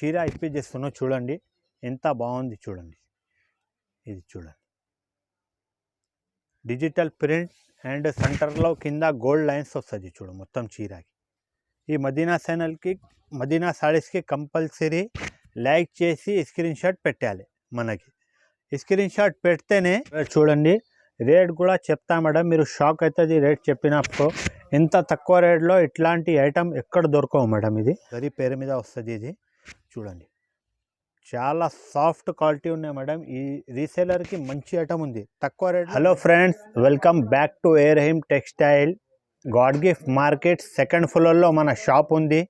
చీర ఇప్పించేస్తున్నా చూడండి, ఎంత బాగుంది చూడండి. ఇది చూడండి, డిజిటల్ ప్రింట్ అండ్ సెంటర్లో కింద గోల్డ్ లైన్స్ వస్తుంది చూడు మొత్తం చీరకి. ఈ మదీనా ఛానల్కి, మదీనా సారీస్కి కంపల్సరీ లైక్ చేసి స్క్రీన్ షాట్ పెట్టాలి. మనకి స్క్రీన్ షాట్ పెడితేనే చూడండి, రేట్ కూడా చెప్తా మేడం, మీరు షాక్ అవుతుంది రేట్ చెప్పినప్పుడు. ఇంత తక్కువ రేట్లో ఇట్లాంటి ఐటమ్ ఎక్కడ దొరకవు మేడం. ఇది జరీ పేరు మీద వస్తుంది. ఇది చూడండి, చాలా సాఫ్ట్ క్వాలిటీ ఉన్నాయి మేడం. ఈ రీసేలర్కి మంచి ఐటమ్ ఉంది తక్కువ rate. Hello friends, welcome back to A Rahim textile. God gift market second ఫ్లోర్లో మన షాప్ ఉంది.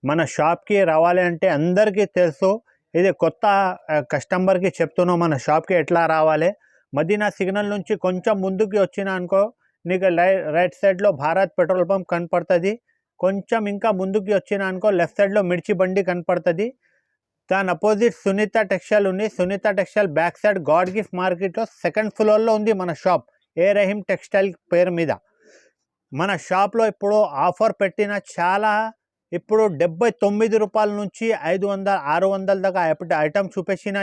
మన షాప్కి రావాలి అంటే అందరికీ తెలుసు, ఇది కొత్త కస్టమర్కి చెప్తున్నాం మన షాప్కి ఎట్లా రావాలి. మదీనా సిగ్నల్ నుంచి కొంచెం ముందుకి వచ్చినా అనుకో, నీకు రైట్ సైడ్లో భారత్ పెట్రోల్ పంప్ కనపడుతుంది. కొంచెం ఇంకా ముందుకి వచ్చినా అనుకో, లెఫ్ట్ సైడ్లో మిర్చి బండి కనపడుతుంది. దాని అపోజిట్ సునీత టెక్స్టైల్ ఉంది. Sunitha textile back side god gift మార్కెట్లో సెకండ్ ఫ్లోర్లో ఉంది మన షాప్, ఏ రహీమ్ టెక్స్టైల్ పేరు మీద. మన షాప్లో ఇప్పుడు ఆఫర్ పెట్టిన చాలా, ఇప్పుడు 79 రూపాయల నుంచి 500, 600 దాకా ఐటమ్ చూపించిన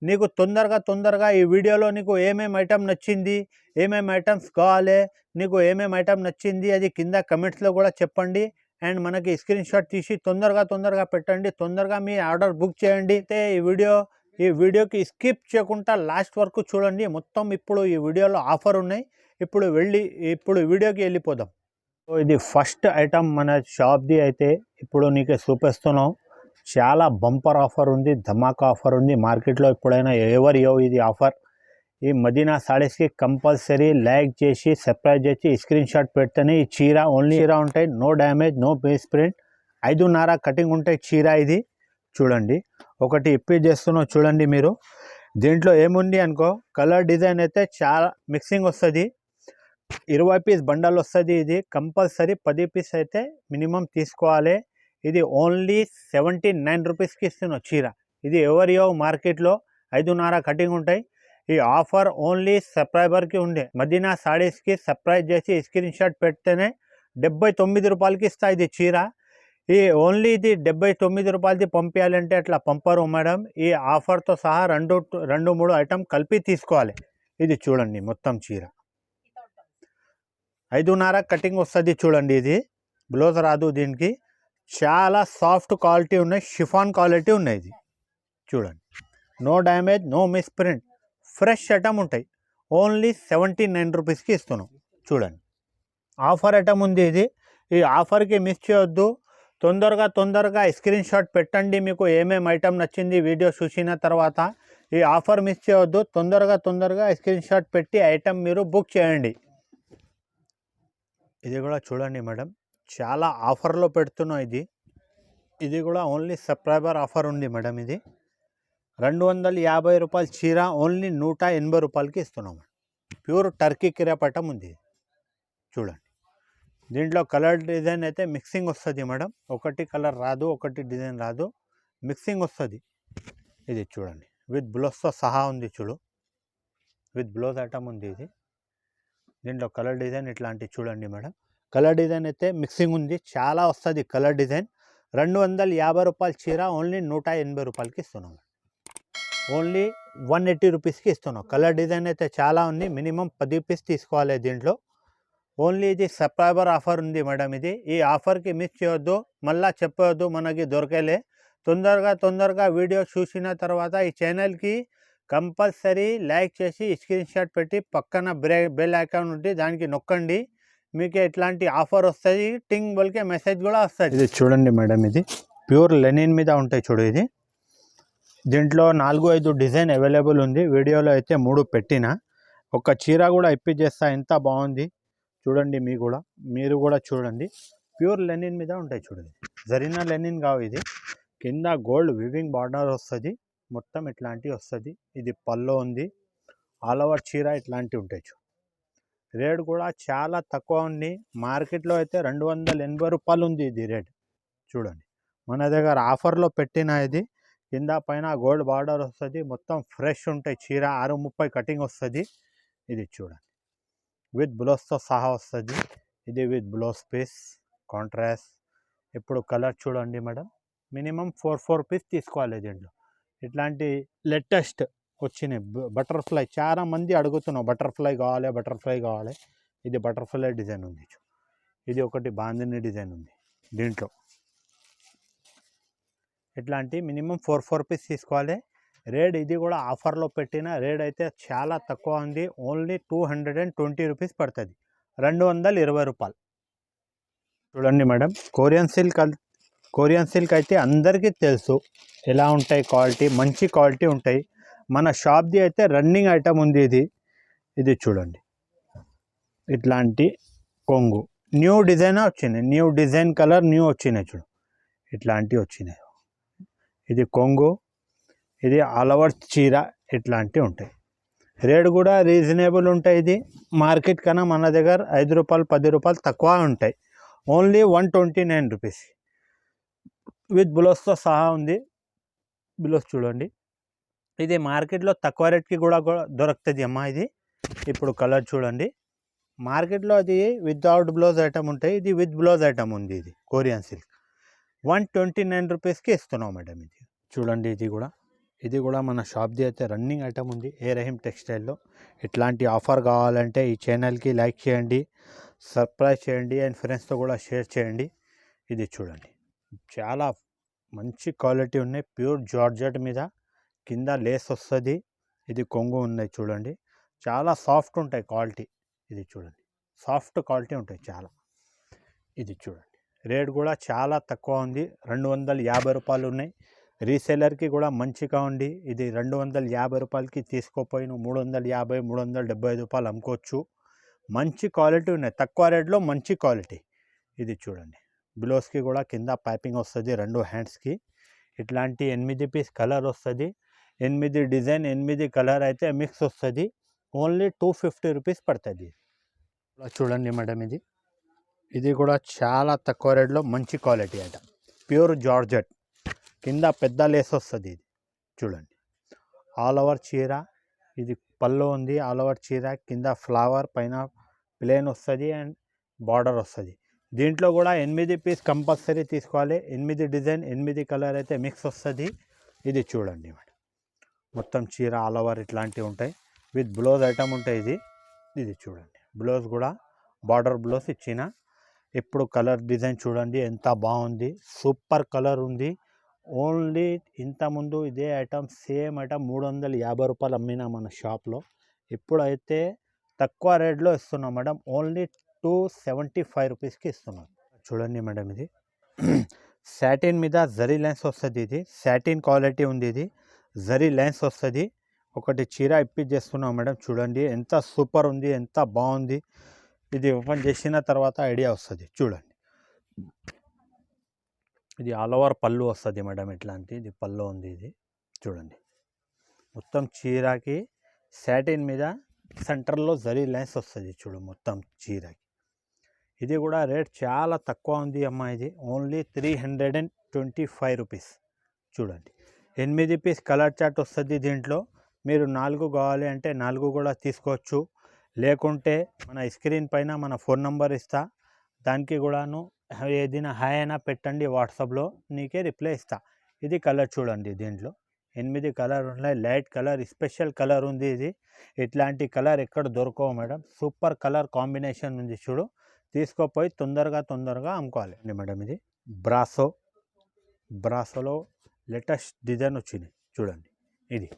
నీకు తొందరగా ఈ వీడియోలో నీకు ఏమేమి ఐటమ్ నచ్చింది, ఏమేమి ఐటమ్స్ కావాలి, నీకు ఏమేమి ఐటమ్ నచ్చింది అది కింద కమెంట్స్లో కూడా చెప్పండి. అండ్ మనకి స్క్రీన్ షాట్ తీసి తొందరగా పెట్టండి. తొందరగా మీ ఆర్డర్ బుక్ చేయండి. అయితే ఈ వీడియోకి స్కిప్ చేయకుండా లాస్ట్ వరకు చూడండి. మొత్తం ఇప్పుడు ఈ వీడియోలో ఆఫర్ ఉన్నాయి. ఇప్పుడు వీడియోకి వెళ్ళిపోదాం. ఇది ఫస్ట్ ఐటమ్ మన షాప్ది. అయితే ఇప్పుడు నీకు చూపిస్తున్నాం, చాలా బంపర్ ఆఫర్ ఉంది, ధమాకా ఆఫర్ ఉంది. మార్కెట్లో ఎప్పుడైనా ఎవరు ఇది ఆఫర్. ఈ మదీనా సారీస్కి కంపల్సరీ లైక్ చేసి సబ్స్క్రైబ్ చేసి స్క్రీన్ షాట్ పెడితేనే ఈ చీర ఓన్లీ చీర ఉంటాయి. No damage, no miss print, 5.5 cutting ఉంటాయి చీర. ఇది చూడండి, ఒకటి ఇప్పి చేస్తున్నాం చూడండి మీరు. దీంట్లో ఏముంది అనుకో, కలర్ డిజైన్ అయితే చాలా మిక్సింగ్ వస్తుంది. 20 పీస్ బండల్ వస్తుంది. ఇది కంపల్సరీ 10 పీస్ అయితే మినిమం తీసుకోవాలి. ఇది ఓన్లీ 79 రూపీస్కి ఇస్తున్నాం చీర. ఇది ఎవరియో మార్కెట్లో 5.5 కటింగ్ ఉంటాయి. ఈ ఆఫర్ ఓన్లీ సబ్స్క్రైబర్కి ఉండే. మదీనా సారీస్కి సబ్స్క్రైబ్ చేసి స్క్రీన్ షాట్ పెడితేనే 79 రూపాయలకి ఇస్తా ఇది చీర. ఈ ఓన్లీ ఇది 79 రూపాయలది పంపించాలంటే అట్లా పంపరు మేడం. ఈ ఆఫర్తో సహా 2-3 ఐటమ్ కలిపి తీసుకోవాలి. ఇది చూడండి, మొత్తం చీర 5.5 కటింగ్ వస్తుంది చూడండి. ఇది బ్లౌజ్ రాదు దీనికి. చాలా సాఫ్ట్ క్వాలిటీ ఉన్నాయి, షిఫాన్ క్వాలిటీ ఉన్నాయి. ఇది చూడండి, no damage, no miss print, fresh item ఉంటాయి. ఓన్లీ 79 రూపీస్కి ఇస్తున్నాం చూడండి. ఆఫర్ ఐటమ్ ఉంది ఇది. ఈ ఆఫర్కి మిస్ చేయొద్దు. తొందరగా స్క్రీన్ షాట్ పెట్టండి. మీకు ఏమేమి ఐటమ్ నచ్చింది వీడియో చూసిన తర్వాత. ఈ ఆఫర్ మిస్ చేయొద్దు. తొందరగా స్క్రీన్ షాట్ పెట్టి ఐటమ్ మీరు బుక్ చేయండి. ఇది కూడా చూడండి మేడం, చాలా ఆఫర్లో పెడుతున్నాం. ఇది కూడా ఓన్లీ సబ్స్క్రైబర్ ఆఫర్ ఉంది మేడం. ఇది 250 రూపాయల చీర ఓన్లీ 180 రూపాయలకి ఇస్తున్నాం. ప్యూర్ టర్కీ కిరాపటం ఉంది చూడండి. దీంట్లో కలర్ డిజైన్ అయితే మిక్సింగ్ వస్తుంది మేడం. ఒకటి కలర్ రాదు, ఒకటి డిజైన్ రాదు, మిక్సింగ్ వస్తుంది. ఇది చూడండి, విత్ బ్లౌజ్తో సహా ఉంది చూడు, విత్ బ్లౌజ్ ఐటమ్ ఉంది ఇది. దీంట్లో కలర్ డిజైన్ ఇట్లాంటివి చూడండి మేడం. కలర్ డిజైన్ అయితే మిక్సింగ్ ఉంది, చాలా వస్తుంది కలర్ డిజైన్. 250 రూపాయల చీర ఓన్లీ 180 రూపాయలకి ఇస్తున్నాం. ఓన్లీ 180 రూపీస్కి ఇస్తున్నాం. కలర్ డిజైన్ అయితే చాలా ఉంది, మినిమం 10 పీస్ తీసుకోవాలి దీంట్లో. ఓన్లీ ఇది సబ్స్క్రైబర్ ఆఫర్ ఉంది మేడం. ఇది ఈ ఆఫర్కి మిస్ చేయొద్దు, మళ్ళీ చెప్పొద్దు మనకి దొరకలే. తొందరగా వీడియో చూసిన తర్వాత ఈ ఛానల్కి కంపల్సరీ లైక్ చేసి స్క్రీన్ షాట్ పెట్టి పక్కన బెల్ ఐకాన్ ఉంటే దానికి నొక్కండి. మీకు ఇట్లాంటి ఆఫర్ వస్తుంది, టింగ్ బల్కే మెసేజ్ కూడా వస్తుంది. ఇది చూడండి మేడం, ఇది ప్యూర్ లెనిన్ మీద ఉంటాయి చూడు. ఇది దీంట్లో 4-5 డిజైన్ అవైలబుల్ ఉంది. వీడియోలో అయితే 3 పెట్టిన. ఒక చీర కూడా ఇప్పించేస్తా, ఎంత బాగుంది చూడండి. మీరు కూడా చూడండి, ప్యూర్ లెనిన్ మీద ఉంటాయి చూడండి. జరీనా లెనిన్ కావు ఇది. కింద గోల్డ్ వివింగ్ బార్డర్ వస్తుంది, మొత్తం ఇట్లాంటివి వస్తుంది. ఇది పల్లో ఉంది, ఆల్ ఓవర్ చీర ఇట్లాంటివి ఉంటాయి చూడు. రేట్ కూడా చాలా తక్కువ ఉంది. మార్కెట్లో అయితే 280 రూపాయలు ఉంది ఇది రేట్ చూడండి. మన దగ్గర ఆఫర్లో పెట్టిన ఇది. కింద పైన గోల్డ్ బార్డర్ వస్తుంది, మొత్తం ఫ్రెష్ ఉంటాయి చీర. 630 కటింగ్ వస్తుంది. ఇది చూడండి, విత్ బ్లౌజ్తో సహా వస్తుంది. ఇది విత్ బ్లౌజ్ పీస్ కాంట్రాస్ట్. ఇప్పుడు కలర్ చూడండి మేడం, మినిమం 4 పీస్ తీసుకోవాలి దీంట్లో. ఇట్లాంటి లేటెస్ట్ వచ్చినాయి బటర్ఫ్లై. చాలా మంది అడుగుతున్నాం బటర్ఫ్లై కావాలి. ఇది బటర్ఫ్లై డిజైన్ ఉంది. ఇది ఒకటి బాందిని డిజైన్ ఉంది దీంట్లో. ఇట్లాంటి మినిమం 4 పీస్ తీసుకోవాలి. రేట్ ఇది కూడా ఆఫర్లో పెట్టిన రేట్ అయితే చాలా తక్కువ ఉంది. ఓన్లీ 220 రూపీస్ పడుతుంది, 220 రూపాయలు. చూడండి మేడం, కొరియన్ సిల్క్ అయితే అందరికీ తెలుసు ఎలా ఉంటాయి క్వాలిటీ, మంచి క్వాలిటీ ఉంటాయి. మన షాప్ది అయితే రన్నింగ్ ఐటమ్ ఉంది ఇది చూడండి. ఇట్లాంటి కొంగు న్యూ డిజైన్ వచ్చినాయి, న్యూ డిజైన్ కలర్ న్యూ వచ్చినాయి చూడు, ఇట్లాంటివి వచ్చినాయి. ఇది కొంగు, ఇది ఆల్ ఓవర్ చీర, ఇట్లాంటివి ఉంటాయి. రేట్ కూడా రీజనబుల్ ఉంటాయి. ఇది మార్కెట్ కన్నా మన దగ్గర 5 రూపాయలు 10 రూపాయలు తక్కువ ఉంటాయి. ఓన్లీ 129 రూపీస్ విత్ బ్లౌజ్తో సహా ఉంది. బ్లౌజ్ చూడండి, ఇది మార్కెట్లో తక్కువ రేట్కి కూడా దొరుకుతుంది అమ్మా. ఇది ఇప్పుడు కలర్ చూడండి, మార్కెట్లో అది వితౌట్ బ్లౌజ్ ఐటమ్ ఉంటాయి, ఇది విత్ బ్లౌజ్ ఐటమ్ ఉంది. ఇది కొరియన్ సిల్క్ 129 రూపీస్కి ఇస్తున్నాం మేడం. ఇది చూడండి, ఇది కూడా మన షాప్ది అయితే రన్నింగ్ ఐటమ్ ఉంది ఏ రహీం టెక్స్టైల్లో. ఇట్లాంటి ఆఫర్ కావాలంటే ఈ ఛానల్కి లైక్ చేయండి, సబ్స్క్రైబ్ చేయండి అండ్ ఫ్రెండ్స్తో కూడా షేర్ చేయండి. ఇది చూడండి, చాలా మంచి క్వాలిటీ ఉన్నాయి. ప్యూర్ జార్జెట్ మీద కింద లేస్ వస్తుంది. ఇది కొంగు ఉన్నాయి చూడండి, చాలా సాఫ్ట్ ఉంటాయి క్వాలిటీ. ఇది చూడండి, సాఫ్ట్ క్వాలిటీ ఉంటాయి చాలా. ఇది చూడండి, రేట్ కూడా చాలా తక్కువ ఉంది, 250 రూపాయలు ఉన్నాయి. రీసేలర్కి కూడా మంచిగా ఉంది. ఇది 250 రూపాయలకి తీసుకోపోయిన 350 375 రూపాయలు అమ్ముకోవచ్చు. మంచి క్వాలిటీ ఉన్నాయి, తక్కువ రేట్లో మంచి క్వాలిటీ. ఇది చూడండి, బ్లౌజ్కి కూడా కింద పైపింగ్ వస్తుంది 2 హ్యాండ్స్కి. ఇట్లాంటి 8 పీస్ కలర్ వస్తుంది, 8 డిజైన్ 8 కలర్ అయితే మిక్స్ వస్తుంది. ఓన్లీ 250 రూపీస్ పడుతుంది. చూడండి మేడం, ఇది కూడా చాలా తక్కువ రేట్లో మంచి క్వాలిటీ అట. ప్యూర్ జార్జెట్, కింద పెద్ద లేస్ వస్తుంది. ఇది చూడండి, ఆల్ ఓవర్ చీర. ఇది పళ్ళు ఉంది, ఆల్ ఓవర్ చీర, కింద ఫ్లవర్, పైన ప్లేన్ వస్తుంది అండ్ బార్డర్ వస్తుంది. దీంట్లో కూడా 8 పీస్ కంపల్సరీ తీసుకోవాలి. 8 డిజైన్ 8 కలర్ అయితే మిక్స్ వస్తుంది. ఇది చూడండి మేడం, మొత్తం చీర ఆల్ ఓవర్ ఇట్లాంటివి ఉంటాయి. విత్ బ్లౌజ్ ఐటమ్ ఉంటాయి. ఇది చూడండి, బ్లౌజ్ కూడా బార్డర్ బ్లౌజ్ ఇచ్చిన. ఇప్పుడు కలర్ డిజైన్ చూడండి ఎంత బాగుంది, సూపర్ కలర్ ఉంది. ఓన్లీ ఇంతకుముందు ఇదే ఐటమ్ సేమ్ ఐటమ్ 350 రూపాయలు అమ్మినా మన షాప్లో. ఇప్పుడైతే తక్కువ రేట్లో ఇస్తున్నాం మేడం, ఓన్లీ 275 రూపీస్కి ఇస్తున్నాం. చూడండి మేడం, ఇది సాటిన్ మీద జరీ లైన్స్ వస్తుంది. ఇది సాటిన్ క్వాలిటీ ఉంది, ఇది జరీ లైన్స్ వస్తుంది. ఒకటి చీర ఇప్పించేస్తున్నాం మేడం. చూడండి ఎంత సూపర్ ఉంది, ఎంత బాగుంది. ఇది ఓపెన్ చేసిన తర్వాత ఐడియా వస్తుంది. చూడండి, ఇది ఆల్ ఓవర్ పళ్ళు వస్తుంది మేడం. ఇట్లాంటి ఇది పళ్ళు ఉంది. ఇది చూడండి, మొత్తం చీరకి సాటిన్ మీద సెంటర్లో జరీ లైన్స్ వస్తుంది చూడు మొత్తం చీరకి. ఇది కూడా రేట్ చాలా తక్కువ ఉంది అమ్మా. ఇది ఓన్లీ 325 రూపీస్. చూడండి, 8 పీస్ కలర్ చార్ట్ వస్తుంది. దీంట్లో మీరు 4 కావాలి అంటే 4 కూడా తీసుకోవచ్చు. లేకుంటే మన స్క్రీన్ పైన మన ఫోన్ నెంబర్ ఇస్తా, దానికి కూడాను ఏదైనా హాయ్ అయినా పెట్టండి వాట్సాప్లో, నీకే రిప్లై ఇస్తా. ఇది కలర్ చూడండి, దీంట్లో 8 కలర్ ఉన్నాయి. లైట్ కలర్, స్పెషల్ కలర్ ఉంది. ఇది ఇట్లాంటి కలర్ ఎక్కడ దొరకవు మేడం. సూపర్ కలర్ కాంబినేషన్ ఉంది చూడు, తీసుకోపోయి తొందరగా అమ్ముకోవాలి మేడం. ఇది బ్రాసోలో లేటెస్ట్ డిజైన్ వచ్చినాయి చూడండి. ఇది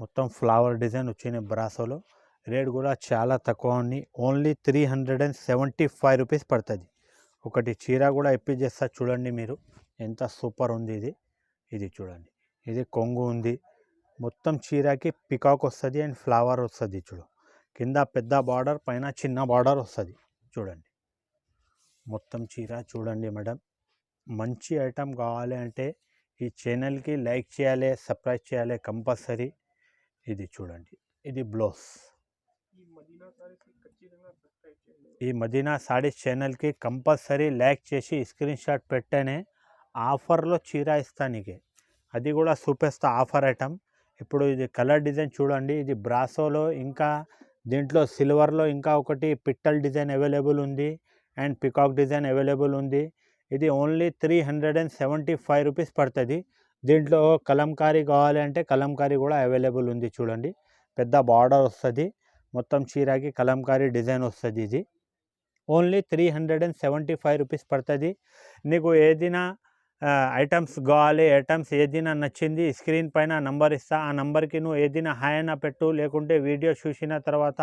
మొత్తం ఫ్లవర్ డిజైన్ వచ్చినాయి బ్రాసోలో. రేట్ కూడా చాలా తక్కువ ఉంది, ఓన్లీ 375 రూపీస్ పడుతుంది. ఒకటి చీర కూడా ఇప్పించేస్తా చూడండి మీరు, ఎంత సూపర్ ఉంది. ఇది చూడండి, ఇది కొంగు ఉంది. మొత్తం చీరకి పికాక్ వస్తుంది అండ్ ఫ్లవర్ వస్తుంది చూడు, కింద పెద్ద బార్డర్, పైన చిన్న బార్డర్ వస్తుంది. చూడండి మొత్తం చీర చూడండి మేడం. మంచి ఐటమ్ కావాలి అంటే ఈ ఛానల్కి లైక్ చేయాలి, సబ్స్క్రైబ్ చేయాలి కంపల్సరీ. ఇది చూడండి, ఇది బ్లౌజ్. ఈ మదీనా సారీస్ ఛానల్కి కంపల్సరీ లైక్ చేసి స్క్రీన్ షాట్ పెట్టనే ఆఫర్లో చీర ఇస్తా నీకే, అది కూడా చూపిస్తా ఆఫర్ ఐటమ్. ఇప్పుడు ఇది కలర్ డిజైన్ చూడండి, ఇది బ్రాసోలో, ఇంకా దీంట్లో సిల్వర్లో ఇంకా ఒకటి పిట్టల్ డిజైన్ అవైలబుల్ ఉంది అండ్ పికాక్ డిజైన్ అవైలబుల్ ఉంది. ఇది ఓన్లీ 375 రూపీస్ పడుతుంది. దీంట్లో కలంకారీ కావాలి అంటే కలంకారీ కూడా అవైలబుల్ ఉంది. చూడండి, పెద్ద బార్డర్ వస్తుంది, మొత్తం చీరకి కలంకారీ డిజైన్ వస్తుంది. ఇది ఓన్లీ 375 రూపీస్ పడుతుంది. నీకు ఏదైనా ఐటమ్స్ కావాలి, ఐటమ్స్ ఏదైనా నచ్చింది స్క్రీన్ పైన నంబర్ ఇస్తా, ఆ నంబర్కి నువ్వు ఏదైనా హాయ్ అన్న పెట్టు, లేకుంటే వీడియో చూసిన తర్వాత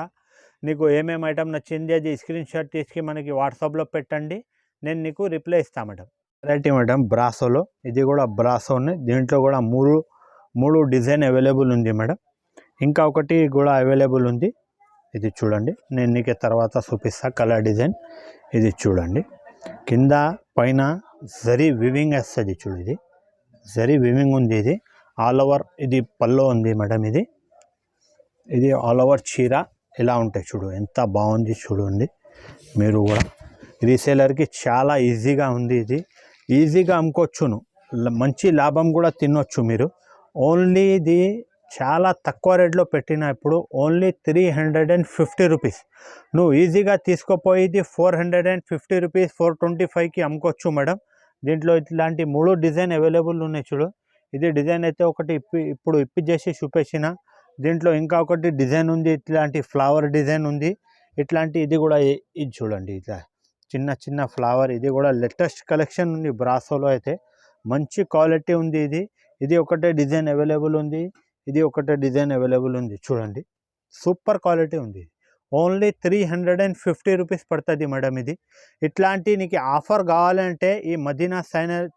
నీకు ఏమేమి ఐటమ్ నచ్చింది అది స్క్రీన్ షాట్ తీసుకు మనకి వాట్సాప్లో పెట్టండి, నేను నీకు రిప్లై ఇస్తాను మేడం. వెరైటీ మేడం బ్రాసోలో, ఇది కూడా బ్రాసోనే, దీంట్లో కూడా మూడు డిజైన్ అవైలబుల్ ఉంది మేడం. ఇంకా ఒకటి కూడా అవైలబుల్ ఉంది, ఇది చూడండి, నేను నీకు తర్వాత చూపిస్తా కలర్ డిజైన్. ఇది చూడండి, కింద పైన జరీ వివింగ్ వస్తుంది. చూడు, ఇది జరీ వివింగ్ ఉంది. ఇది ఆల్ ఓవర్, ఇది పల్లో ఉంది మేడం. ఇది ఆల్ ఓవర్ చీర ఎలా ఉంటాయి చూడు, ఎంత బాగుంది చూడండి. మీరు కూడా రీసేలర్కి చాలా ఈజీగా ఉంది. ఇది ఈజీగా అమ్ముకోవచ్చును, మంచి లాభం కూడా తినొచ్చు మీరు. ఓన్లీ ఇది చాలా తక్కువ రేట్లో పెట్టిన ఇప్పుడు ఓన్లీ 350 రూపీస్. నువ్వు ఈజీగా తీసుకోపోయి 450 రూపీస్ 425కి అమ్ముకోవచ్చు మేడం. దీంట్లో ఇట్లాంటి 3 డిజైన్ అవైలబుల్ ఉన్నాయి. చూడు, ఇది డిజైన్ అయితే ఒకటి ఇప్పుడు చేసి చూపించిన. దీంట్లో ఇంకా ఒకటి డిజైన్ ఉంది, ఇట్లాంటి ఫ్లవర్ డిజైన్ ఉంది. ఇట్లాంటి ఇది కూడా ఇది చూడండి, ఇట్లా చిన్న ఫ్లవర్. ఇది కూడా లేటెస్ట్ కలెక్షన్ ఉంది బ్రాసోలో, అయితే మంచి క్వాలిటీ ఉంది. ఇది ఒకటే డిజైన్ అవైలబుల్ ఉంది, ఇది ఒకటే డిజైన్ అవైలబుల్ ఉంది. చూడండి, సూపర్ క్వాలిటీ ఉంది. ఓన్లీ 350 రూపీస్ పడుతుంది మేడం. ఇది ఇట్లాంటి నీకు ఆఫర్ కావాలంటే ఈ మదీనా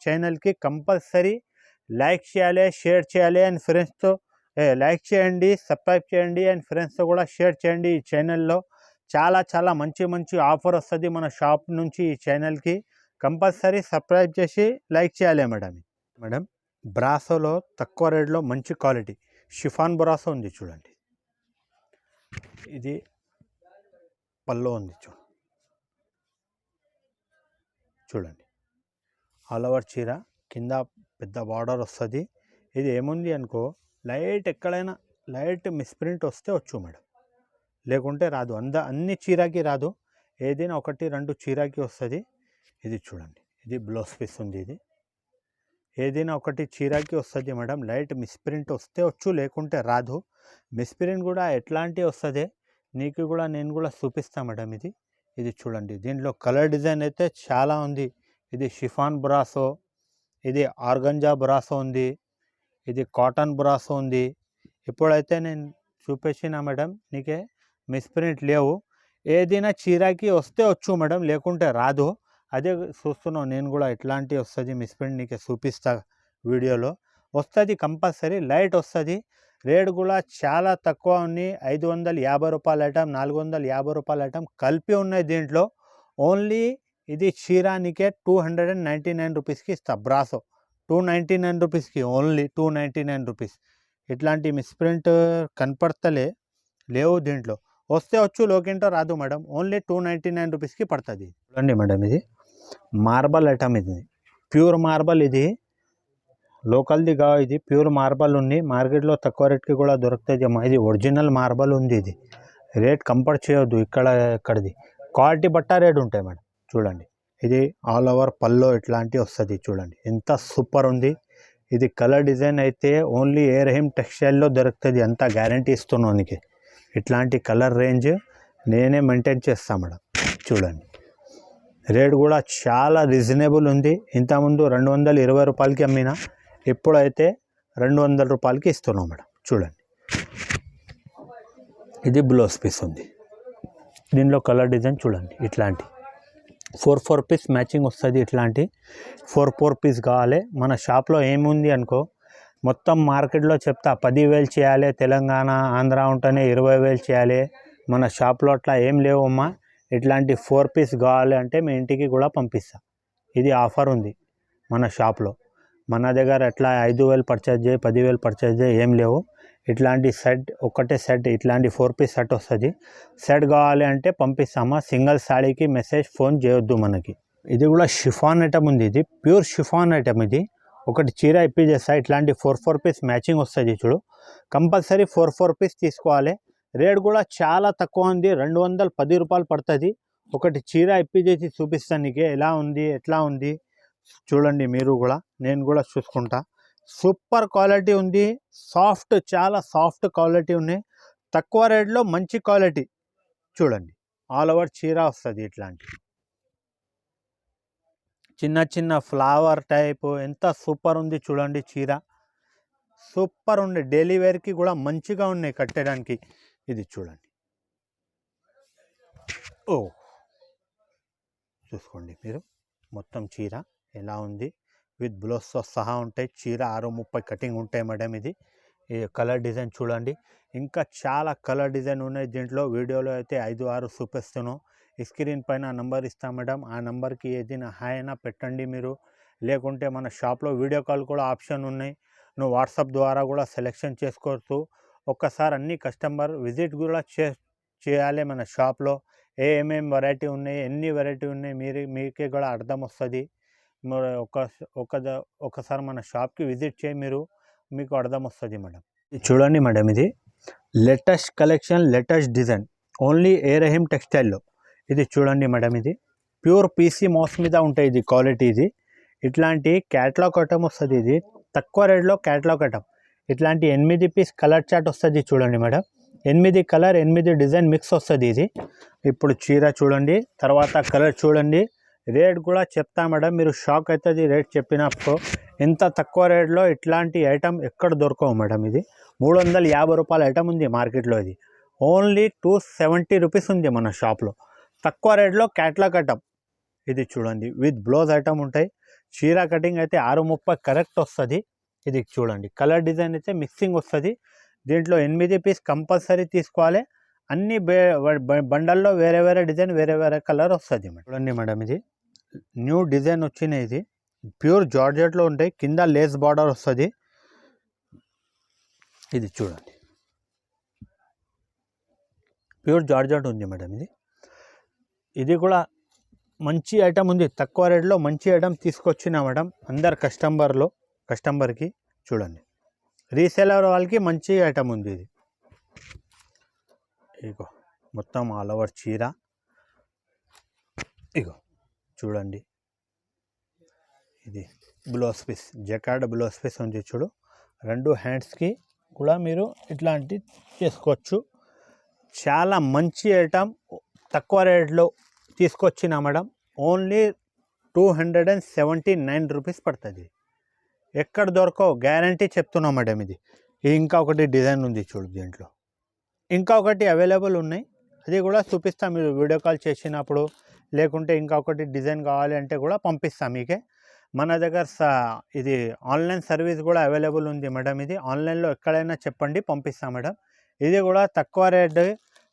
ఛానల్కి కంపల్సరీ లైక్ చేయాలి, షేర్ చేయాలి, అండ్ ఫ్రెండ్స్తో లైక్ చేయండి, సబ్స్క్రైబ్ చేయండి, అండ్ ఫ్రెండ్స్తో కూడా షేర్ చేయండి. ఈ ఛానల్లో చాలా మంచి ఆఫర్ వస్తుంది మన షాప్ నుంచి. ఈ ఛానల్కి కంపల్సరీ సబ్స్క్రైబ్ చేసి లైక్ చేయాలి మేడం. బ్రాసోలో తక్కువ రేట్లో మంచి క్వాలిటీ షిఫాన్ బ్రాసో ఉంది. చూడండి, ఇది పల్లో ఉంది. చూడండి, ఆల్ ఓవర్ చీర, కింద పెద్ద బార్డర్ వస్తుంది. ఇది ఏముంది అనుకో, లైట్ ఎక్కడైనా లైట్ మిస్ప్రింట్ వస్తే వచ్చు మేడం, లేకుంటే రాదు. అన్ని చీరకి రాదు, ఏదైనా 1-2 చీరకి వస్తుంది. ఇది చూడండి, ఇది బ్లౌజ్ పీస్ ఉంది. ఇది ఏదైనా ఒకటి చీరకి వస్తుంది మేడం. లైట్ మిస్ప్రింట్ వస్తే వచ్చు, లేకుంటే రాదు. మిస్ప్రింట్ కూడా ఎట్లాంటి వస్తుంది నీకు కూడా నేను కూడా చూపిస్తాను మేడం. ఇది చూడండి, దీంట్లో కలర్ డిజైన్ అయితే చాలా ఉంది. ఇది షిఫాన్ బ్రాసో, ఇది ఆర్గంజా బ్రాసో ఉంది, ఇది కాటన్ బ్రాసో ఉంది. ఇప్పుడైతే నేను చూపించిన మేడం, నీకే మిస్ప్రింట్ లేవు. ఏదైనా చీరకి వస్తే వచ్చు మేడం, లేకుంటే రాదు. అదే చూస్తున్నావు, నేను కూడా ఎట్లాంటి వస్తుంది మిస్ప్రింట్ నీకే చూపిస్తా. వీడియోలో వస్తుంది కంపల్సరీ, లైట్ వస్తుంది. రేట్ కూడా చాలా తక్కువ ఉన్నాయి. 550 రూపాయల ఐటమ్, 450 రూపాయల ఐటమ్ కలిపి ఉన్నాయి దీంట్లో. ఓన్లీ ఇది చీర నీకే 299 రూపీస్కి ఇస్తా. బ్రాసో 299 రూపీస్కి, ఓన్లీ 299 రూపీస్. ఇట్లాంటి మిస్ప్రింట్ లేవు దీంట్లో. వస్తే వచ్చు, లోకింటో రాదు మేడం. ఓన్లీ 299 రూపీస్కి పడుతుంది. చూడండి మేడం, ఇది మార్బల్ ఐటమ్, ఇది ప్యూర్ మార్బల్. ఇది లోకల్ది కా, ఇది ప్యూర్ మార్బల్ ఉంది. మార్కెట్లో తక్కువ రేట్కి కూడా దొరుకుతుంది అమ్మా. ఇది ఒరిజినల్ మార్బల్ ఉంది. ఇది రేట్ కంపేర్ చేయొద్దు ఇక్కడిది. క్వాలిటీ బట్ట రేట్ ఉంటాయి మేడం. చూడండి, ఇది ఆల్ ఓవర్ పల్లో ఇట్లాంటివి వస్తుంది. చూడండి, ఎంత సూపర్ ఉంది. ఇది కలర్ డిజైన్ అయితే ఓన్లీ ఏ రహీమ్ టెక్స్టైల్లో దొరుకుతుంది, అంత గ్యారంటీ ఇస్తున్నాను నీకు. ఇట్లాంటి కలర్ రేంజ్ నేనే మెయింటైన్ చేస్తాను మేడం. చూడండి, రేట్ కూడా చాలా రీజనబుల్ ఉంది. ఇంతకుముందు 220 రూపాయలకి అమ్మినా, ఇప్పుడైతే 200 రూపాయలకి ఇస్తున్నాం మేడం. చూడండి, ఇది బ్లౌజ్ పీస్ ఉంది. దీనిలో కలర్ డిజైన్ చూడండి, ఇట్లాంటి 4 పీస్ మ్యాచింగ్ వస్తుంది. ఇట్లాంటి 4 పీస్ కావాలి. మన షాప్లో ఏముంది అనుకో, మొత్తం మార్కెట్లో చెప్తా 10,000 చేయాలి, తెలంగాణ ఆంధ్ర ఉంటేనే 20,000 చేయాలి. మన షాప్లో అట్లా ఏం లేవమ్మా. ఇట్లాంటి 4 పీస్ కావాలి అంటే మీ ఇంటికి కూడా పంపిస్తా. ఇది ఆఫర్ ఉంది మన షాప్లో. మన దగ్గర ఎట్లా 5,000 పర్చేజ్ చేయి, 10,000 పర్చేజ్ చేయి ఏం లేవు. ఇట్లాంటి సెట్, ఒకటే సెట్, ఇట్లాంటి 4 పీస్ సెట్ వస్తుంది. సెట్ కావాలి అంటే పంపిస్తామా. సింగిల్ సాడీకి మెసేజ్ ఫోన్ చేయొద్దు మనకి. ఇది కూడా షిఫాన్ ఐటమ్ ఉంది. ఇది ప్యూర్ షిఫాన్ ఐటమ్. ఇది ఒకటి చీర ఇప్పించేస్తా. ఇట్లాంటి 4 పీస్ మ్యాచింగ్ వస్తుంది. చూడు, కంపల్సరీ 4 పీస్ తీసుకోవాలి. రేట్ కూడా చాలా తక్కువ ఉంది, 210 రూపాయలు పడుతుంది. ఒకటి చీర ఇప్పించేసి చూపిస్తాను నీకు ఎలా ఉంది, ఎట్లా ఉంది. చూడండి మీరు కూడా, నేను కూడా చూసుకుంటా. సూపర్ క్వాలిటీ ఉంది, సాఫ్ట్, చాలా సాఫ్ట్ క్వాలిటీ ఉన్నాయి, తక్కువ రేట్లో మంచి క్వాలిటీ. చూడండి ఆల్ ఓవర్ చీర వస్తుంది ఇట్లాంటి చిన్న చిన్న ఫ్లవర్ టైపు, ఎంత సూపర్ ఉంది చూడండి చీర, సూపర్ ఉంది. డైలీ వేర్కి కూడా మంచిగా ఉన్నాయి కట్టడానికి. ఇది చూడండి, ఓ చూసుకోండి మీరు, మొత్తం చీర ఎలా ఉంది, విత్ బ్లౌజ్తో సహా ఉంటాయి. చీర 6:30 కటింగ్ ఉంటాయి మేడం. ఇది ఈ కలర్ డిజైన్ చూడండి, ఇంకా చాలా కలర్ డిజైన్ ఉన్నాయి దీంట్లో. వీడియోలో అయితే 5-6 చూపిస్తున్నాను. స్క్రీన్ పైన నంబర్ ఇస్తాం మేడం, ఆ నెంబర్కి ఏదైనా హాయ్ అయినా పెట్టండి మీరు. లేకుంటే మన షాప్లో వీడియో కాల్ కూడా ఆప్షన్ ఉన్నాయి, నువ్వు వాట్సాప్ ద్వారా కూడా సెలెక్షన్ చేసుకోవచ్చు. ఒక్కసారి అన్ని కస్టమర్ విజిట్ కూడా చేయాలి మన షాప్లో. ఏమేమి వెరైటీ ఉన్నాయి, ఎన్ని వెరైటీ ఉన్నాయి మీకే కూడా అర్థం వస్తుంది. ఒకసారి మన షాప్కి విజిట్ చేయి మీరు, మీకు అర్థం వస్తుంది మేడం. చూడండి మేడం, ఇది latest collection, latest design, only A Rahim టెక్స్టైల్లో. ఇది చూడండి మేడం, ఇది ప్యూర్ పీసీ మౌస్ మీద ఉంటాయి ఇది క్వాలిటీ. ఇది ఇట్లాంటి క్యాట్లాగ్ ఐటమ్ వస్తుంది, ఇది తక్కువ రేట్లో క్యాట్లాగ్ ఐటమ్. ఇట్లాంటి 8 పీస్ కలర్ చార్ట్ వస్తుంది చూడండి మేడం. 8 కలర్ 8 డిజైన్ మిక్స్ వస్తుంది ఇది. ఇప్పుడు చీర చూడండి, తర్వాత కలర్ చూడండి, రేట్ కూడా చెప్తా మేడం, మీరు షాక్ అవుతుంది రేట్ చెప్పినప్పుడు. ఎంత తక్కువ రేట్లో ఇట్లాంటి ఐటమ్ ఎక్కడ దొరకవు మేడం. ఇది 350 రూపాయల ఐటమ్ ఉంది మార్కెట్లో, ఇది ఓన్లీ 270 రూపీస్ ఉంది మన షాప్లో. తక్కువ రేట్లో క్యాట్లాగ్ ఐటమ్. ఇది చూడండి, విత్ బ్లౌజ్ ఐటమ్ ఉంటాయి. చీర కటింగ్ అయితే 6:30 కరెక్ట్ వస్తుంది. ఇది చూడండి, కలర్ డిజైన్ అయితే మిక్సింగ్ వస్తుంది. దీంట్లో 8 పీస్ కంపల్సరీ తీసుకోవాలి. అన్ని బండల్లో వేరే వేరే డిజైన్, వేరే వేరే కలర్ వస్తుంది మేడం. చూడండి మేడం, ఇది న్యూ డిజైన్ వచ్చినాయి. ఇది ప్యూర్ జార్జెట్లో ఉంటాయి, కింద లేస్ బార్డర్ వస్తుంది. ఇది చూడండి, ప్యూర్ జార్జెట్ ఉంది మేడం. ఇది కూడా మంచి ఐటమ్ ఉంది, తక్కువ రేట్లో మంచి ఐటమ్ తీసుకొచ్చిన మేడం అందరు కస్టమర్కి. చూడండి, రీసేలర్ వాళ్ళకి మంచి ఐటమ్ ఉంది. ఇది ఇగో మొత్తం ఆల్ ఓవర్ చీర, ఇగో చూడండి, ఇది blouse piece, jacquard blouse piece ఉంది చూడు. 2 హ్యాండ్స్కి కూడా మీరు ఇట్లాంటి చేసుకోవచ్చు. చాలా మంచి ఐటమ్, తక్కువ రేట్లో తీసుకొచ్చిన మేడం. ఓన్లీ 279 రూపీస్ పడుతుంది. ఎక్కడ దొరకవు, గ్యారంటీ చెప్తున్నాం మేడం. ఇది ఇంకా ఒకటి డిజైన్ ఉంది చూడు, దీంట్లో ఇంకా ఒకటి అవైలబుల్ ఉన్నాయి, అది కూడా చూపిస్తాం మీరు వీడియో కాల్ చేసినప్పుడు. లేకుంటే ఇంకా ఒకటి డిజైన్ కావాలి అంటే కూడా పంపిస్తాం మీకే. మన దగ్గర ఇది ఆన్లైన్ సర్వీస్ కూడా అవైలబుల్ ఉంది మేడం. ఇది ఆన్లైన్లో ఎక్కడైనా చెప్పండి, పంపిస్తాం మేడం. ఇది కూడా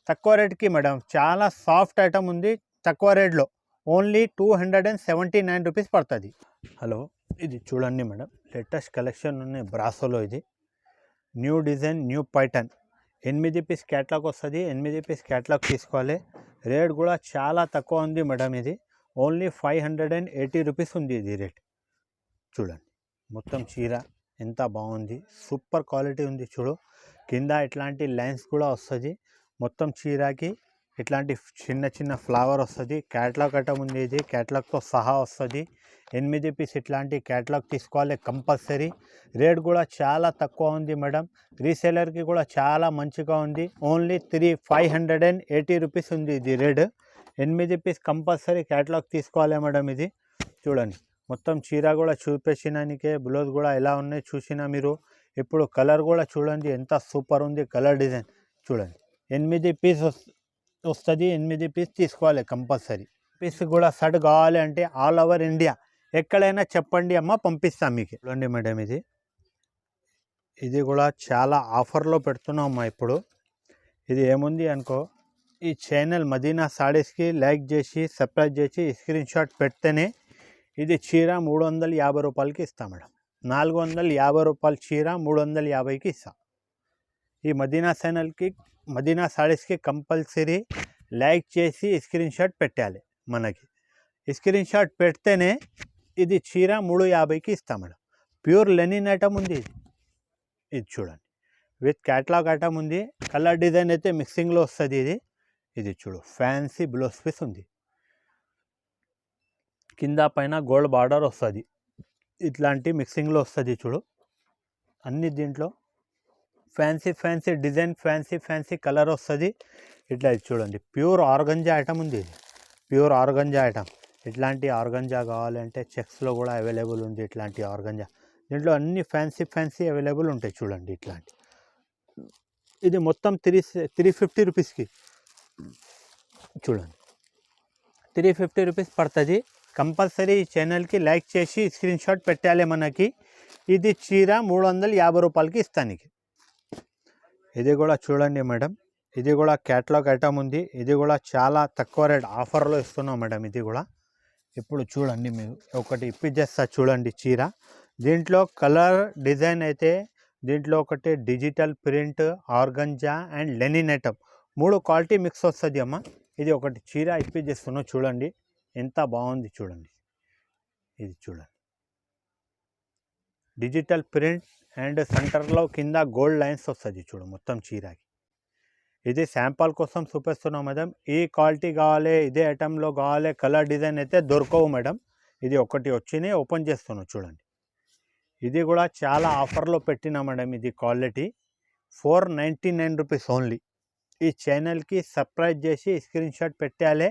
తక్కువ రేట్కి మేడం, చాలా సాఫ్ట్ ఐటమ్ ఉంది, తక్కువ రేట్లో ఓన్లీ 279 రూపీస్ పడుతుంది. హలో, ఇది చూడండి మేడం, లేటెస్ట్ కలెక్షన్ ఉన్నాయి బ్రాసోలో. ఇది new design, new pattern, 8 piece catalogue వస్తుంది. 8 పీస్ క్యాట్లాగ్ తీసుకోవాలి. రేట్ కూడా చాలా తక్కువ ఉంది మేడం. ఇది ఓన్లీ 580 రూపీస్ ఉంది ఇది రేట్. చూడండి, మొత్తం చీర ఎంత బాగుంది, సూపర్ క్వాలిటీ ఉంది చూడు. కింద ఇట్లాంటి లైన్స్ కూడా వస్తుంది. మొత్తం చీరకి ఇట్లాంటి చిన్న చిన్న ఫ్లవర్ వస్తుంది. క్యాట్లాగ్ ఐటమ్ ఉంది, ఇది క్యాట్లాగ్తో సహా వస్తుంది. 8 పీస్ ఇట్లాంటి క్యాట్లాగ్ తీసుకోవాలి కంపల్సరీ. రేట్ కూడా చాలా తక్కువ ఉంది మేడం, రీసేలర్కి కూడా చాలా మంచిగా ఉంది. ఓన్లీ 580 రూపీస్ ఉంది ఇది రేట్. 8 పీస్ కంపల్సరీ క్యాట్లాగ్ తీసుకోవాలి మేడం. ఇది చూడండి, మొత్తం చీర కూడా చూపించినానికే, బ్లౌజ్ కూడా ఎలా ఉన్నాయి చూసినా మీరు. ఇప్పుడు కలర్ కూడా చూడండి, ఎంత సూపర్ ఉంది కలర్ డిజైన్. చూడండి, 8 పీస్ వస్తుంది. 8 పీస్ తీసుకోవాలి కంపల్సరీ. పీస్ కూడా షర్ట్ కావాలి అంటే ఆల్ ఓవర్ ఇండియా ఎక్కడైనా చెప్పండి అమ్మ, పంపిస్తాం మీకు. చూడండి మేడం, ఇది కూడా చాలా ఆఫర్లో పెడుతున్నాం అమ్మా ఇప్పుడు. ఇది ఏముంది అనుకో, ఈ ఛానల్ మదీనా సారీస్కి లైక్ చేసి సబ్స్క్రైబ్ చేసి స్క్రీన్ షాట్ పెడితేనే ఇది చీర 350 రూపాయలకి ఇస్తాం మేడం. 450 రూపాయల చీర 350కి ఇస్తాం. ఈ మదీనా సారీస్కి కంపల్సరీ లైక్ చేసి స్క్రీన్ షాట్ పెట్టాలి. మనకి స్క్రీన్ షాట్ పెడితేనే ఇది చీర 350కి ఇస్తాం మేడం. ప్యూర్ లెనిన్ ఐటమ్ ఉంది. ఇది చూడండి, విత్ క్యాట్లాగ్ ఐటమ్ ఉంది. కలర్ డిజైన్ అయితే మిక్సింగ్లో వస్తుంది. ఇది చూడు, ఫ్యాన్సీ బ్లౌజ్ పీస్ ఉంది. కింద పైన గోల్డ్ బార్డర్ వస్తుంది. ఇట్లాంటి మిక్సింగ్లో వస్తుంది చూడు. అన్ని దీంట్లో ఫ్యాన్సీ డిజైన్, ఫ్యాన్సీ కలర్ వస్తుంది. ఇట్లా చూడండి, ప్యూర్ ఆర్గంజా ఐటమ్ ఉంది. ఇది ప్యూర్ ఆర్గంజా ఐటమ్. ఇట్లాంటి ఆర్గంజా కావాలంటే చెక్స్లో కూడా అవైలబుల్ ఉంది. ఇట్లాంటి ఆర్గంజా దీంట్లో అన్ని ఫ్యాన్సీ అవైలబుల్ ఉంటాయి చూడండి. ఇట్లాంటి ఇది మొత్తం 350 రూపీస్కి చూడండి. 350 రూపీస్ పడుతుంది. కంపల్సరీ ఈ ఛానల్కి లైక్ చేసి స్క్రీన్ షాట్ పెట్టాలి మనకి. ఇది చీర 350 రూపాయలకి ఇస్తాను. ఇది కూడా చూడండి మేడం, ఇది కూడా క్యాటలాగ్ ఐటమ్ ఉంది. ఇది కూడా చాలా తక్కువ రేట్ ఆఫర్లో ఇస్తున్నాం మేడం. ఇది కూడా ఇప్పుడు చూడండి, మీరు ఒకటి ఇప్పించేస్తా చూడండి చీర. దీంట్లో కలర్ డిజైన్ అయితే దీంట్లో ఒకటి digital print, organza and Lenin item 3 quality mix వస్తుంది అమ్మ. ఇది ఒకటి చీర ఇప్పించేస్తున్నాం చూడండి, ఎంత బాగుంది చూడండి. ఇది చూడండి, డిజిటల్ ప్రింట్ అండ్ సెంటర్లో కింద గోల్డ్ లైన్స్ వస్తుంది చూడు మొత్తం చీరకి. ఇది శాంపుల్ కోసం చూపిస్తున్నాం మేడం. ఈ క్వాలిటీ కావాలి, ఇదే ఐటెంలో కావాలి, కలర్ డిజైన్ అయితే దొరకవు మేడం. ఇది ఒకటి వచ్చినాయి, ఓపెన్ చేస్తున్నాం చూడండి. ఇది కూడా చాలా ఆఫర్లో పెట్టినా మేడం. ఇది క్వాలిటీ 499 రూపీస్ ఓన్లీ. ఈ ఛానల్కి సబ్స్క్రైబ్ చేసి స్క్రీన్ షాట్ పెట్టాలి.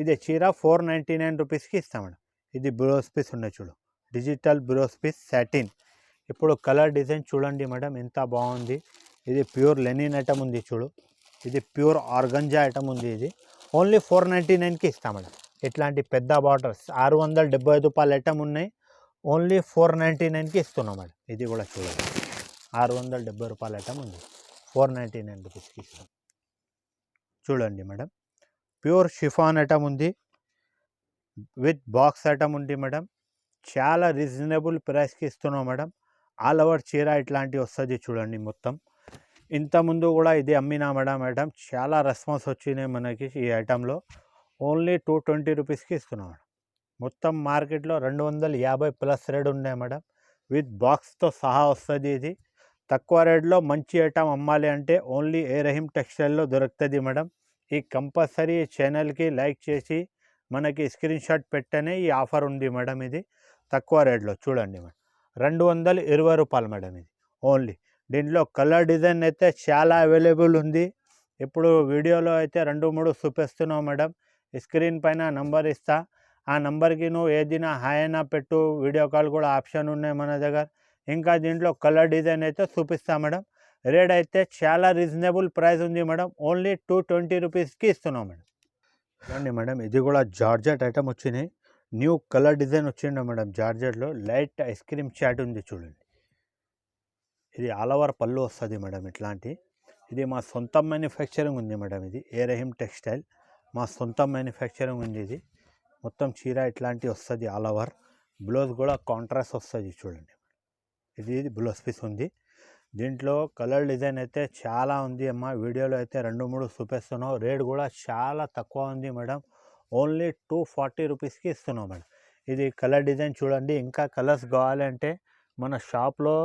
ఇది చీర 499 రూపీస్కి ఇస్తాం మేడం. ఇది బ్లౌజ్ పీస్ ఉన్నాయి చూడు, డిజిటల్ బ్లౌజ్ పీస్ సాటిన్. ఇప్పుడు కలర్ డిజైన్ చూడండి మేడం, ఎంత బాగుంది. ఇది ప్యూర్ లెనిన్ ఐటమ్ ఉంది చూడు. ఇది ప్యూర్ ఆర్గంజా ఐటమ్ ఉంది. ఇది ఓన్లీ 499కి ఇస్తాం మేడం. ఇట్లాంటి పెద్ద బార్డర్స్ 675 రూపాయల ఐటమ్ ఉన్నాయి, ఓన్లీ 499కి ఇస్తున్నాం మేడం. ఇది కూడా చూడండి, 670 రూపాయల ఐటమ్ ఉంది, 499 రూపీస్కి ఇస్తాం. చూడండి మేడం, ప్యూర్ షిఫాన్ ఐటమ్ ఉంది, విత్ బాక్స్ ఐటమ్ ఉంది మేడం. చాలా రీజనబుల్ ప్రైస్కి ఇస్తున్నాం మేడం. ఆల్ ఓవర్ చీర ఇట్లాంటివి వస్తుంది చూడండి మొత్తం. ఇంతకుముందు కూడా ఇది అమ్మినా మేడం. చాలా రెస్పాన్స్ వచ్చినాయి మనకి ఈ ఐటెంలో. ఓన్లీ 220 రూపీస్కి ఇస్తున్నాం మేడం. మొత్తం మార్కెట్లో 250 ప్లస్ రేట్ ఉన్నాయి మేడం. విత్ బాక్స్తో సహా వస్తుంది. ఇది తక్కువ రేట్లో మంచి ఐటమ్ అమ్మాలి అంటే ఓన్లీ ఏ రహీం టెక్స్టైల్లో దొరుకుతుంది మేడం. ఈ కంపల్సరీ ఛానల్కి లైక్ చేసి మనకి స్క్రీన్ షాట్ పెట్టనే ఈ ఆఫర్ ఉంది మేడం. ఇది తక్కువ రేట్లో చూడండి మేడం, 220 రూపాయలు మేడం. ఇది ఓన్లీ. దీంట్లో కలర్ డిజైన్ అయితే చాలా అవైలబుల్ ఉంది. ఇప్పుడు వీడియోలో అయితే 2-3 చూపిస్తున్నావు మేడం. స్క్రీన్ పైన నంబర్ ఇస్తా, ఆ నంబర్కి నువ్వు ఏదైనా హాయ్ అయినా పెట్టు, వీడియో కాల్ కూడా ఆప్షన్ ఉన్నాయి మన దగ్గర. ఇంకా దీంట్లో కలర్ డిజైన్ అయితే చూపిస్తా మేడం. రేట్ అయితే చాలా రీజనబుల్ ప్రైస్ ఉంది మేడం. ఓన్లీ 220 రూపీస్కి ఇస్తున్నాం మేడం. చూడండి మేడం, ఇది కూడా జార్జెట్ ఐటమ్ వచ్చినాయి. న్యూ కలర్ డిజైన్ వచ్చిండ మేడం. జార్జెట్లో లైట్ ఐస్ క్రీమ్ చాట్ ఉంది చూడండి. ఇది ఆల్ ఓవర్ పళ్ళు వస్తుంది మేడం. ఇట్లాంటి ఇది మా సొంత మ్యానుఫ్యాక్చరింగ్ ఉంది మేడం. ఇది ఏ రహీం టెక్స్టైల్ మా సొంత మ్యానుఫ్యాక్చరింగ్ ఉంది. ఇది మొత్తం చీర ఇట్లాంటి వస్తుంది ఆల్ ఓవర్. బ్లౌజ్ కూడా కాంట్రాస్ట్ వస్తుంది చూడండి. ఇది బ్లౌజ్ పీస్ ఉంది. దీంట్లో కలర్ డిజైన్ అయితే చాలా ఉంది అమ్మ. వీడియోలో అయితే 2-3 చూపిస్తున్నాం. రేట్ కూడా చాలా తక్కువ ఉంది మేడం. ఓన్లీ 240 రూపీస్కి ఇస్తున్నాం మేడం. ఇది కలర్ డిజైన్ చూడండి. ఇంకా కలర్స్ కావాలంటే మన షాప్లో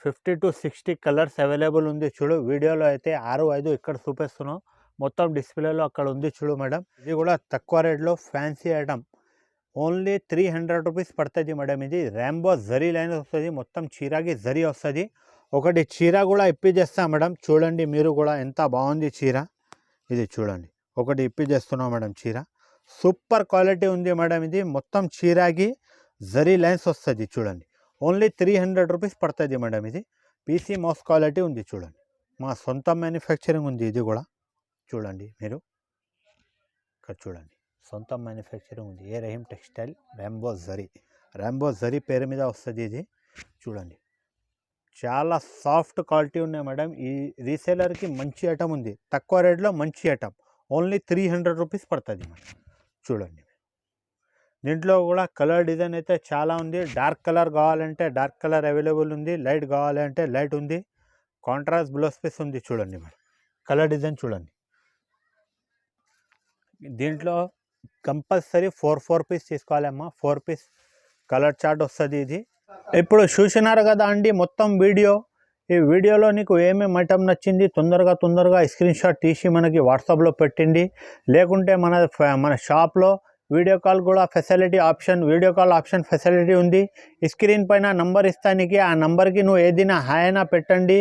50 to 60 కలర్స్ అవైలబుల్ ఉంది చూడు. వీడియోలో అయితే 6-5 ఇక్కడ చూపిస్తున్నాం. మొత్తం డిస్ప్లేలో అక్కడ ఉంది చూడు మేడం. ఇది కూడా తక్కువ రేట్లో ఫ్యాన్సీ ఐటమ్, ఓన్లీ 300 రూపీస్ పడుతుంది మేడం. ఇది ర్యాంబో జరీ లైన్ వస్తుంది, మొత్తం చీరకి జరీ వస్తుంది. ఒకటి చీర కూడా ఇప్పించేస్తాం మేడం. చూడండి మీరు కూడా ఎంత బాగుంది చీర. ఇది చూడండి, ఒకటి ఇప్పించేస్తున్నాం మేడం చీర. సూపర్ క్వాలిటీ ఉంది మేడం. ఇది మొత్తం చీరకి జరీ లైన్స్ వస్తుంది చూడండి. ఓన్లీ 300 రూపీస్ పడుతుంది మేడం. ఇది పీసీ మౌస్ క్వాలిటీ ఉంది చూడండి. మా సొంత మ్యానుఫ్యాక్చరింగ్ ఉంది. ఇది కూడా చూడండి మీరు ఇక్కడ చూడండి, సొంత మ్యానుఫ్యాక్చరింగ్ ఉంది. ఏ రహీం టెక్స్టైల్ ర్యాంబో జరీ పేరు మీద వస్తుంది. ఇది చూడండి, చాలా సాఫ్ట్ క్వాలిటీ ఉన్నాయి మేడం. ఈ రీసేలర్కి మంచి ఐటమ్ ఉంది, తక్కువ రేట్లో మంచి ఐటమ్. ఓన్లీ 300 రూపీస్ పడుతుంది మేడం. చూడండి, దీంట్లో కూడా కలర్ డిజైన్ అయితే చాలా ఉంది. డార్క్ కలర్ కావాలంటే డార్క్ కలర్ అవైలబుల్ ఉంది, లైట్ కావాలంటే లైట్ ఉంది. కాంట్రాస్ట్ బ్లౌజ్ పీస్ ఉంది చూడండి మేడం. కలర్ డిజైన్ చూడండి. దీంట్లో కంపల్సరీ 4 పీస్ తీసుకోవాలమ్మా. 4 పీస్ కలర్ చార్ట్ వస్తుంది. ఇది ఇప్పుడు చూసినారు కదా అండి మొత్తం వీడియో. ఈ వీడియోలో నీకు ఏమేమి ఐటమ్ నచ్చింది తొందరగా స్క్రీన్ షాట్ తీసి మనకి వాట్సాప్లో పెట్టండి. లేకుంటే మన షాప్లో వీడియో కాల్ కూడా facility option, video call option facility ఉంది. స్క్రీన్ పైన నంబర్ ఇస్తానికి, ఆ నంబర్కి నువ్వు ఏదైనా హాయ్ అయినా పెట్టండి,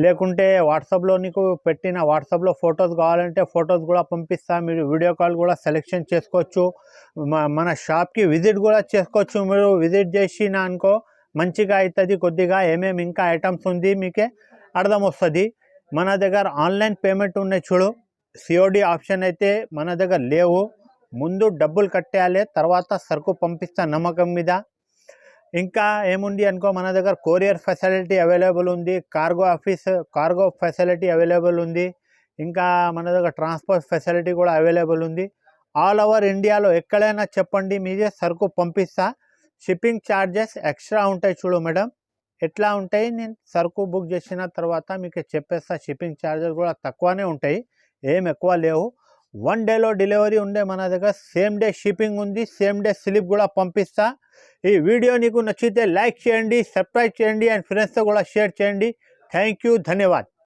లేకుంటే వాట్సాప్లో నీకు పెట్టిన వాట్సాప్లో ఫొటోస్ కావాలంటే ఫొటోస్ కూడా పంపిస్తా. మీరు వీడియో కాల్ కూడా సెలెక్షన్ చేసుకోవచ్చు. మన షాప్కి విజిట్ కూడా చేసుకోవచ్చు. మీరు విజిట్ చేసిన అనుకో మంచిగా అవుతుంది. కొద్దిగా ఏమేమి ఇంకా ఐటమ్స్ ఉంది మీకే అర్థం వస్తుంది. మన దగ్గర ఆన్లైన్ పేమెంట్ ఉన్నాయి చూడు, సిఓడి ఆప్షన్ అయితే మన దగ్గర లేవు. ముందు డబ్బులు కట్టేయాలి, తర్వాత సరుకు పంపిస్తా నమ్మకం మీద. ఇంకా ఏముంది అనుకో, మన దగ్గర కొరియర్ ఫెసిలిటీ అవైలబుల్ ఉంది, కార్గో ఫెసిలిటీ అవైలబుల్ ఉంది, ఇంకా మన దగ్గర ట్రాన్స్పోర్ట్ ఫెసిలిటీ కూడా అవైలబుల్ ఉంది. ఆల్ ఓవర్ ఇండియాలో ఎక్కడైనా చెప్పండి, మీదే సరుకు పంపిస్తా. షిప్పింగ్ ఛార్జెస్ ఎక్స్ట్రా ఉంటాయి చూడు మేడం. ఎట్లా ఉంటాయి, నేను సరుకు బుక్ చేసిన తర్వాత మీకు చెప్పేస్తా. షిప్పింగ్ ఛార్జెస్ కూడా తక్కువనే ఉంటాయి, ఏం ఎక్కువ లేవు. 1 డేలో డెలివరీ ఉండే మన దగ్గర. సేమ్ డే షిప్పింగ్ ఉంది, సేమ్ డే స్లిప్ కూడా పంపిస్తా. ఈ వీడియో నీకు నచ్చితే లైక్ చేయండి, సబ్స్క్రైబ్ చేయండి అండ్ ఫ్రెండ్స్తో కూడా షేర్ చేయండి. Thank you, ధన్యవాద్.